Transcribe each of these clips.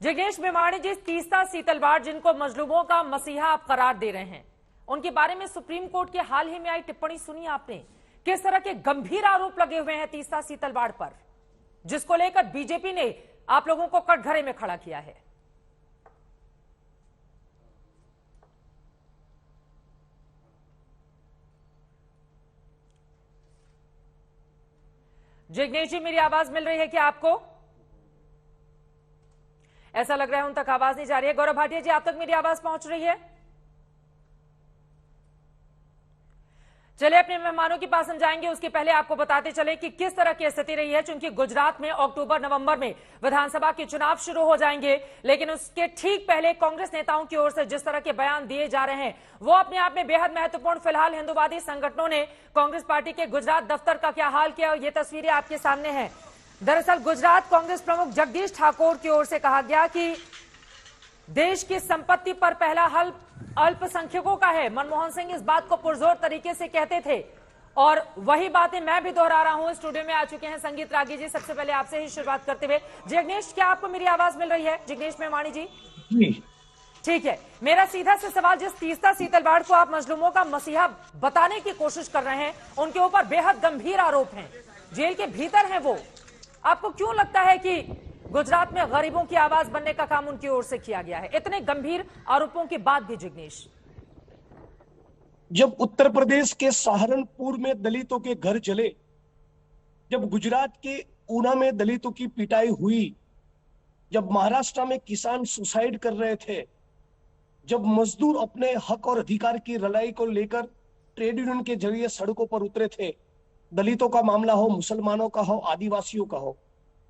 जिग्नेश मेवाणी जी, तीस्ता सीतलवाड़ जिनको मजलूमों का मसीहा आप करार दे रहे हैं, उनके बारे में सुप्रीम कोर्ट के हाल ही में आई टिप्पणी सुनी आपने? किस तरह के गंभीर आरोप लगे हुए हैं तीस्ता सीतलवाड़ पर, जिसको लेकर बीजेपी ने आप लोगों को कटघरे में खड़ा किया है। जिग्नेश जी, मेरी आवाज मिल रही है क्या आपको? ऐसा लग रहा है उन तक आवाज नहीं जा रही है। गौरव भाटिया जी, आप तक मेरी आवाज पहुंच रही है? चलिए अपने मेहमानों के पास हम जाएंगे, उसके पहले आपको बताते चले कि किस तरह की स्थिति रही है। चूंकि गुजरात में अक्टूबर नवंबर में विधानसभा के चुनाव शुरू हो जाएंगे, लेकिन उसके ठीक पहले कांग्रेस नेताओं की ओर से जिस तरह के बयान दिए जा रहे हैं वो अपने आप में बेहद महत्वपूर्ण। फिलहाल हिंदुवादी संगठनों ने कांग्रेस पार्टी के गुजरात दफ्तर का क्या हाल किया, ये तस्वीरें आपके सामने हैं। दरअसल गुजरात कांग्रेस प्रमुख जगदीश ठाकुर की ओर से कहा गया कि देश की संपत्ति पर पहला हल अल्पसंख्यकों का है। मनमोहन सिंह इस बात को पुरजोर तरीके से कहते थे और वही बातें मैं भी दोहरा रहा हूं। स्टूडियो में आ चुके हैं संगीत रागी जी। सबसे पहले आपसे ही शुरुआत करते हुए, जिग्नेश, क्या आपको मेरी आवाज मिल रही है? जिग्नेश मेवाणी जी, ठीक है। मेरा सीधा से सवाल, जिस तीस्ता सीतलवाड़ को आप मजलूमों का मसीहा बताने की कोशिश कर रहे हैं, उनके ऊपर बेहद गंभीर आरोप हैं, जेल के भीतर हैं वो, आपको क्यों लगता है कि गुजरात में गरीबों की आवाज बनने का काम उनकी ओर से किया गया है, इतने गंभीर आरोपों के बाद भी? जिग्नेश, जब उत्तर प्रदेश के सहारनपुर में दलितों के घर जले, जब गुजरात के ऊना में दलितों की पिटाई हुई, जब महाराष्ट्र में किसान सुसाइड कर रहे थे, जब मजदूर अपने हक और अधिकार की लड़ाई को लेकर ट्रेड यूनियन के जरिए सड़कों पर उतरे थे, दलितों का मामला हो, मुसलमानों का हो, आदिवासियों का हो,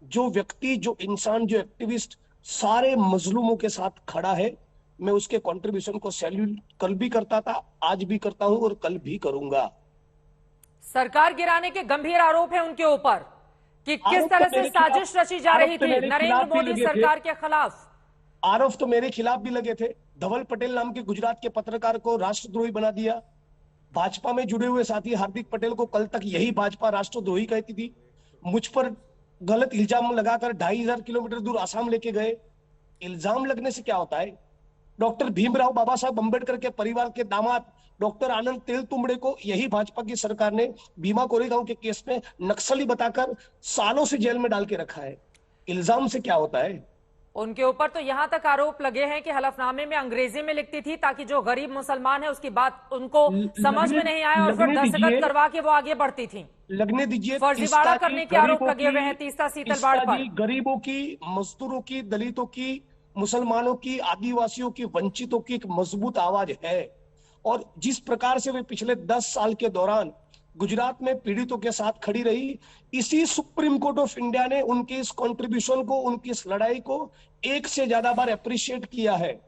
जो व्यक्ति, जो इंसान, जो एक्टिविस्ट सारे मजलूमों के साथ खड़ा है, मैं उसके कंट्रीब्यूशन को सैल्यूट कल भी करता था, आज भी करता हूं और कल भी करूंगा। सरकार गिराने के गंभीर आरोप है उनके ऊपर कि किस तरह से साजिश रची जा रही थी नरेंद्र मोदी सरकार के खिलाफ। आरोप तो मेरे खिलाफ भी लगे थे। धवल पटेल नाम के गुजरात के पत्रकार को राष्ट्रद्रोही बना दिया। भाजपा में जुड़े हुए साथी हार्दिक पटेल को कल तक यही भाजपा राष्ट्रद्रोही कहती थी। मुझ पर गलत इल्जाम लगाकर 2500 किलोमीटर दूर आसाम लेके गए। इल्जाम लगने से क्या होता है? डॉक्टर भीमराव बाबा साहब अंबेडकर के परिवार के दामाद डॉक्टर आनंद तेलतुंबड़े को यही भाजपा की सरकार ने भीमा कोरेगांव के केस में नक्सली बताकर सालों से जेल में डाल के रखा है। इल्जाम से क्या होता है? उनके ऊपर तो यहां तक आरोप लगे हैं कि हलफनामे में अंग्रेजी में लिखती थी ताकि जो गरीब मुसलमान है उसकी बात उनको समझ में नहीं आए और फिर दस्तखत करवा के वो आगे बढ़ती थी। लगने दीजिए। फर्जीवाड़ा करने के आरोप लगे हुए हैं तीस्ता सीतलवाड़ पर। गरीबों की, मजदूरों की, दलितों की, मुसलमानों की, आदिवासियों की, वंचितों की एक मजबूत आवाज है। और जिस प्रकार से वे पिछले 10 साल के दौरान गुजरात में पीड़ितों के साथ खड़ी रही, इसी सुप्रीम कोर्ट ऑफ इंडिया ने उनके इस कंट्रीब्यूशन को, उनकी इस लड़ाई को एक से ज्यादा बार अप्रिशिएट किया है।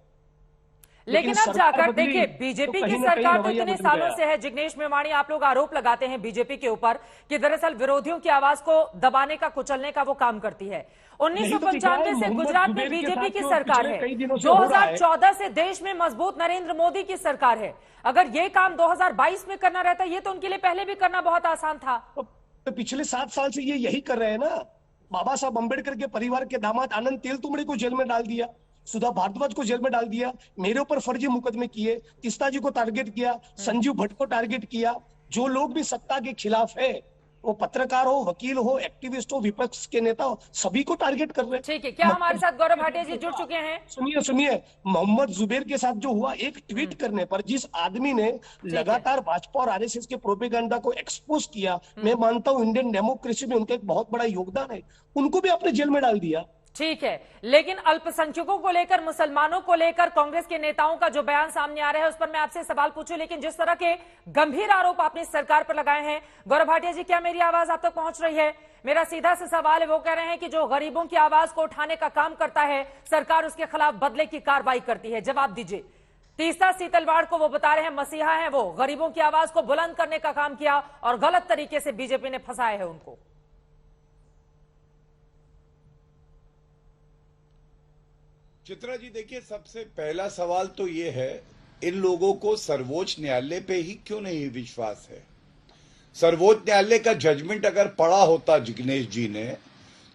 लेकिन अब जाकर देखिए, बीजेपी की सरकार तो इतने सालों से है। जिग्नेश मेवाणी, आप लोग आरोप लगाते हैं बीजेपी के ऊपर कि दरअसल विरोधियों की आवाज को दबाने का, कुचलने का वो काम करती है। 1995 से गुजरात में बीजेपी की सरकार है, 2014 से देश में मजबूत नरेंद्र मोदी की सरकार है। अगर ये काम 2022 में करना रहता, ये तो उनके लिए पहले भी करना बहुत आसान था। तो पिछले 7 साल से ये यही कर रहे हैं ना। बाबा साहब अंबेडकर के परिवार के दामाद आनंद तेलतुंबड़े को जेल में डाल दिया, सुधा भारद्वाज को जेल में डाल दिया, मेरे ऊपर फर्जी मुकदमे किए, तीस्ता जी को टारगेट किया, संजीव भट्ट को टारगेट किया। जो लोग भी सत्ता के खिलाफ है, वो पत्रकार हो, वकील हो, एक्टिविस्ट हो, विपक्ष के नेता हो, सभी को टारगेट कर रहे हैं। ठीक है, क्या हमारे साथ गौरव भाटिया जी जुड़ चुके हैं? सुनिए, मोहम्मद जुबैर के साथ जो हुआ, एक ट्वीट करने पर जिस आदमी ने लगातार भाजपा और आरएसएस के प्रोपेगेंडा को एक्सपोज किया, मैं मानता हूं इंडियन डेमोक्रेसी में उनका एक बहुत बड़ा योगदान है, उनको भी आपने जेल में डाल दिया। ठीक है, लेकिन अल्पसंख्यकों को लेकर, मुसलमानों को लेकर कांग्रेस के नेताओं का जो बयान सामने आ रहा है उस पर मैं आपसे सवाल पूछूं, लेकिन जिस तरह के गंभीर आरोप आपने सरकार पर लगाए हैं, गौरव भाटिया जी, क्या मेरी आवाज आप तक पहुंच रही है? मेरा सीधा सा सवाल है, वो कह रहे हैं कि जो गरीबों की आवाज को उठाने का काम करता है सरकार, उसके खिलाफ बदले की कार्रवाई करती है। जवाब दीजिए। तीस्ता सीतलवाड़ को वो बता रहे हैं मसीहा है, वो गरीबों की आवाज को बुलंद करने का काम किया और गलत तरीके से बीजेपी ने फंसाया है उनको। चित्रा जी, देखिए, सबसे पहला सवाल तो ये है, इन लोगों को सर्वोच्च न्यायालय पे ही क्यों नहीं विश्वास है? सर्वोच्च न्यायालय का जजमेंट अगर पढ़ा होता जिग्नेश जी ने,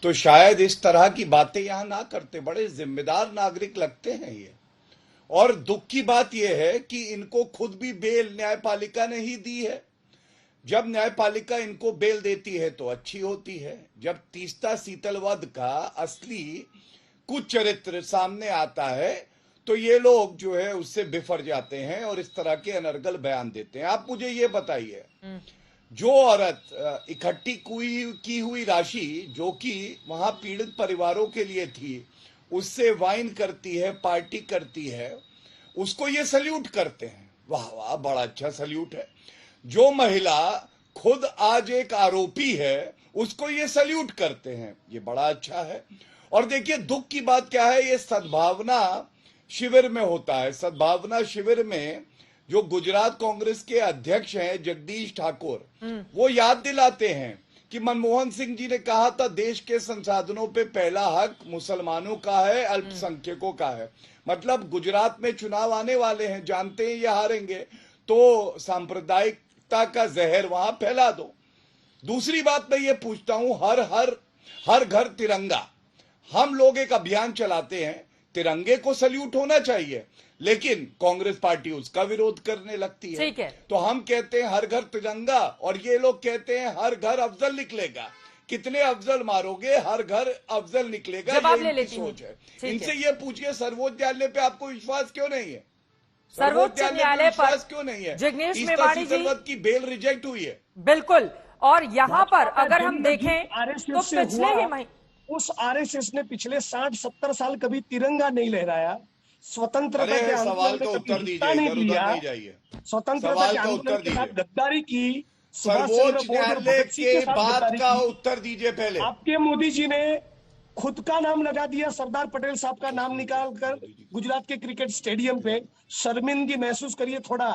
तो शायद इस तरह की बातें यहां ना करते। बड़े जिम्मेदार नागरिक लगते हैं ये। और दुख की बात यह है कि इनको खुद भी बेल न्यायपालिका ने ही दी है। जब न्यायपालिका इनको बेल देती है तो अच्छी होती है। जब तीस्ता सीतलवध का असली कुछ चरित्र सामने आता है तो ये लोग जो है उससे बिफर जाते हैं और इस तरह के अनर्गल बयान देते हैं। आप मुझे ये बताइए, जो औरत इकट्ठी की हुई राशि जो कि वहां पीड़ित परिवारों के लिए थी, उससे वाइन करती है, पार्टी करती है, उसको ये सल्यूट करते हैं। वाह वाह, बड़ा अच्छा सल्यूट है। जो महिला खुद आज एक आरोपी है, उसको ये सल्यूट करते हैं, ये बड़ा अच्छा है। और देखिए दुख की बात क्या है, ये सद्भावना शिविर में होता है। सद्भावना शिविर में जो गुजरात कांग्रेस के अध्यक्ष हैं जगदीश ठाकुर, वो याद दिलाते हैं कि मनमोहन सिंह जी ने कहा था देश के संसाधनों पे पहला हक मुसलमानों का है, अल्पसंख्यकों का है। मतलब गुजरात में चुनाव आने वाले हैं, जानते हैं ये हारेंगे, तो सांप्रदायिकता का जहर वहां फैला दो। दूसरी बात मैं ये पूछता हूं, हर घर तिरंगा, हम लोग एक अभियान चलाते हैं, तिरंगे को सल्यूट होना चाहिए, लेकिन कांग्रेस पार्टी उसका विरोध करने लगती है। ठीक है। तो हम कहते हैं हर घर तिरंगा और ये लोग कहते हैं हर घर अफजल निकलेगा। कितने अफजल मारोगे, हर घर अफजल निकलेगा, ये इनकी सोच है। इनसे ये पूछिए सर्वोच्च न्यायालय पे आपको विश्वास क्यों नहीं है? सर्वोच्च न्यायालय पर क्यों नहीं है? जिग्नेश मेवाणी जी की बेल रिजेक्ट हुई है। बिल्कुल। और यहाँ पर अगर हम देखें तो पिछले ही महीने उस आरएसएस ने पिछले 60-70 साल कभी तिरंगा नहीं लहराया, स्वतंत्रता के सवाल का उत्तर दीजिए, नहीं लिया, स्वतंत्रता के आंदोलन के साथ गद्दारी की, सर्वोच्च न्यायालय के बात का उत्तर दीजिए पहले। आपके मोदी जी ने खुद का नाम लगा दिया, सरदार पटेल साहब का नाम निकाल कर गुजरात के क्रिकेट स्टेडियम पे। शर्मिंदगी महसूस करिए थोड़ा।